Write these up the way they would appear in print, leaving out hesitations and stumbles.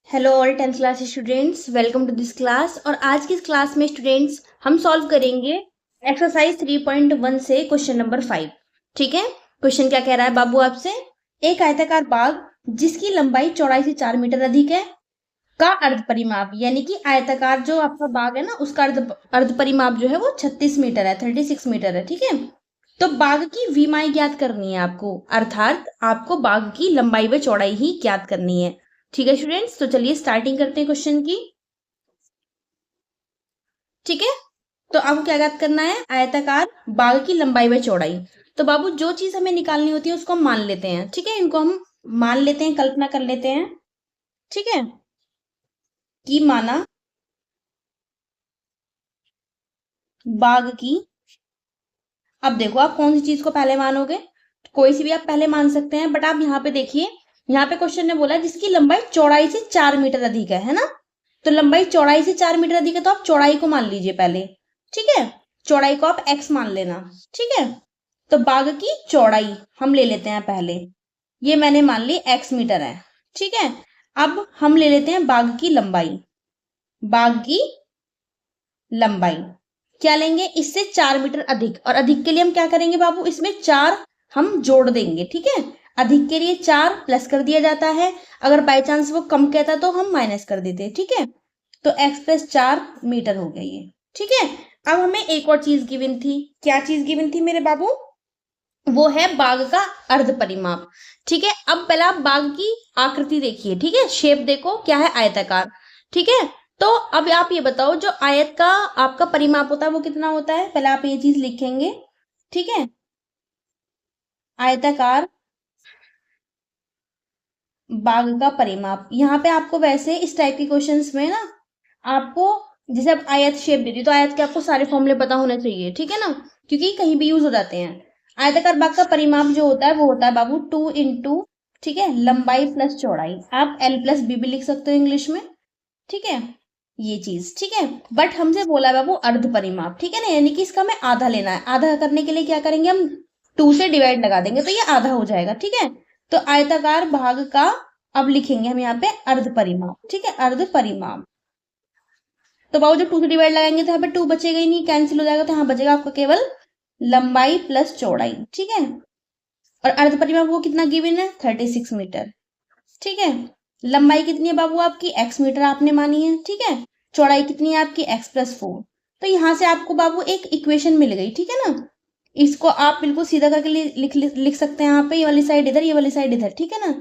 Hello all 10th class students, welcome to this class. और आज की इस क्लास में स्टूडेंट्स हम सॉल्व करेंगे एक्सरसाइज 3.1 से क्वेश्चन नंबर 5। ठीक है, क्वेश्चन क्या कह रहा है बाबू आपसे? एक आयताकार बाग जिसकी लंबाई चौड़ाई से 4 मीटर अधिक है का अर्ध परिमाप, यानी कि आयताकार जो आपका बाग है ना उसका अर्ध परिमाप जो है वो 36 मीटर है, 36 मीटर है। ठीक है, तो बाग की वीमाई ज्ञात करनी है आपको, अर्थात आपको बाग की लंबाई व चौड़ाई ही ज्ञात करनी है। ठीक है स्टूडेंट्स, तो चलिए स्टार्टिंग करते हैं क्वेश्चन की। ठीक है, तो आपको क्या ज्ञात करना है? आयताकार बाग की लंबाई व चौड़ाई। तो बाबू जो चीज हमें निकालनी होती है उसको हम मान लेते हैं। ठीक है, इनको हम मान लेते हैं, कल्पना कर लेते हैं। ठीक है, कि माना बाग की, अब देखो आप कौन सी चीज को पहले मानोगे, कोई सी भी आप पहले मान सकते हैं, बट आप यहाँ पे देखिए, यहाँ पे क्वेश्चन ने बोला जिसकी लंबाई चौड़ाई से 4 मीटर अधिक है ना? तो लंबाई चौड़ाई से 4 मीटर अधिक है तो आप चौड़ाई को मान लीजिए पहले। ठीक है, चौड़ाई को आप x मान लेना। ठीक है, तो बाग की चौड़ाई हम ले लेते हैं पहले, ये मैंने मान ली x मीटर है। ठीक है, अब हम ले लेते हैं बाग की लंबाई। बाग की लंबाई क्या लेंगे? इससे 4 मीटर अधिक, और अधिक के लिए हम क्या करेंगे बाबू? इसमें 4 हम जोड़ देंगे। ठीक है, अधिक के लिए 4 प्लस कर दिया जाता है, अगर बाय चांस वो कम कहता तो हम माइनस कर देते। ठीक है, तो x प्लस 4 मीटर हो गया ये। ठीक है, अब हमें एक और चीज गिवन थी। क्या चीज गिवन थी मेरे बाबू? वो है बाग का अर्ध परिमाप। ठीक है, अब पहले आप बाग की आकृति देखिए। ठीक है, शेप देखो क्या है, आयताकार। ठीक है, तो अब आप ये बताओ जो आयत का आपका परिमाप होता है वो कितना होता है? पहले आप ये चीज लिखेंगे। ठीक है, आयताकार बाग का परिमाप। यहाँ पे आपको वैसे इस टाइप के क्वेश्चंस में ना आपको, जैसे आप आयत शेप दे दी तो आयत के आपको सारे फॉर्मूले पता होने चाहिए। ठीक है ना, क्योंकि कहीं भी यूज हो जाते हैं। आयताकार बाग का परिमाप जो होता है वो होता है बाबू 2 इंटू, ठीक है, लंबाई प्लस चौड़ाई। आप l प्लस बी भी लिख सकते हो इंग्लिश में। ठीक है, ये चीज। ठीक है, बट हमसे बोला है बाबू अर्ध परिमाप। ठीक है ना, यानी कि इसका हमें आधा लेना है। आधा करने के लिए क्या करेंगे हम? 2 से डिवाइड लगा देंगे तो ये आधा हो जाएगा। ठीक है, तो आयताकार भाग का अब लिखेंगे हम यहाँ पे अर्ध परिमाप। ठीक है, अर्ध परिमाप। तो बाबू जब 2 से डिवाइड लगाएंगे तो यहाँ पे 2 बचेगा ही नहीं, कैंसिल हो जाएगा, तो यहाँ बचेगा आपका केवल लंबाई प्लस चौड़ाई। ठीक है, और अर्ध परिमाप को कितना गिवन है? 36 मीटर। ठीक है, लंबाई कितनी है बाबू आपकी? x मीटर आपने मानी है। ठीक है, चौड़ाई कितनी है आपकी? x plus 4। तो यहाँ से आपको बाबू एक इक्वेशन मिल गई। ठीक है ना, इसको आप बिल्कुल सीधा करके लिख सकते हैं। यहाँ पे ये वाली साइड इधर, ये वाली साइड इधर। ठीक है ना,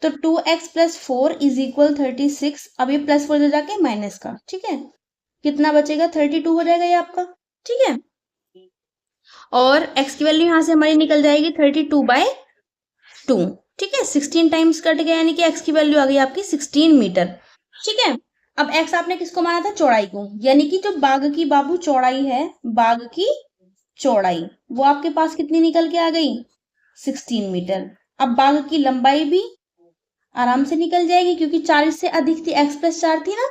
तो 2x प्लस 4 इज इक्वल 36। अब ये प्लस 4 जाके माइनस का। ठीक है, कितना बचेगा? 32 हो जाएगा ये आपका। ठीक है, और x की वैल्यू यहाँ से हमारी निकल जाएगी 32/2। ठीक है, 16 टाइम्स कट गया, यानी कि x की वैल्यू आ गई आपकी 16 मीटर। ठीक है, अब x आपने किसको माना था? चौड़ाई को, यानी कि जो बाग की बाबू चौड़ाई है, बाग की चौड़ाई वो आपके पास कितनी निकल के आ गई? 16 मीटर। अब बाग की लंबाई भी आराम से निकल जाएगी, क्योंकि 4 से अधिक थी, x प्लस 4 थी ना,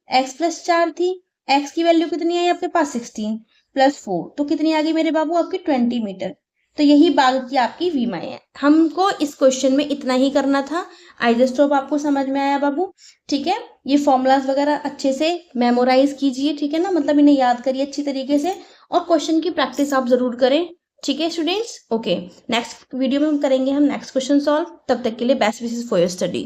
x प्लस 4 थी। x की वैल्यू कितनी आई आपके पास? 16 प्लस 4, तो कितनी आ गई मेरे बाबू आपकी? 20 मीटर। तो यही बाग की आपकी वीमाएं है। हमको इस क्वेश्चन में इतना ही करना था। आई जस्ट होप आपको समझ में आया बाबू। ठीक है, ये फॉर्मूलाज वगैरह अच्छे से मेमोराइज कीजिए। ठीक है ना, मतलब इन्हें याद करिए अच्छी तरीके से, और क्वेश्चन की प्रैक्टिस आप जरूर करें। ठीक है स्टूडेंट्स, ओके, नेक्स्ट वीडियो में हम करेंगे नेक्स्ट क्वेश्चन सॉल्व। तब तक के लिए best wishes for your study.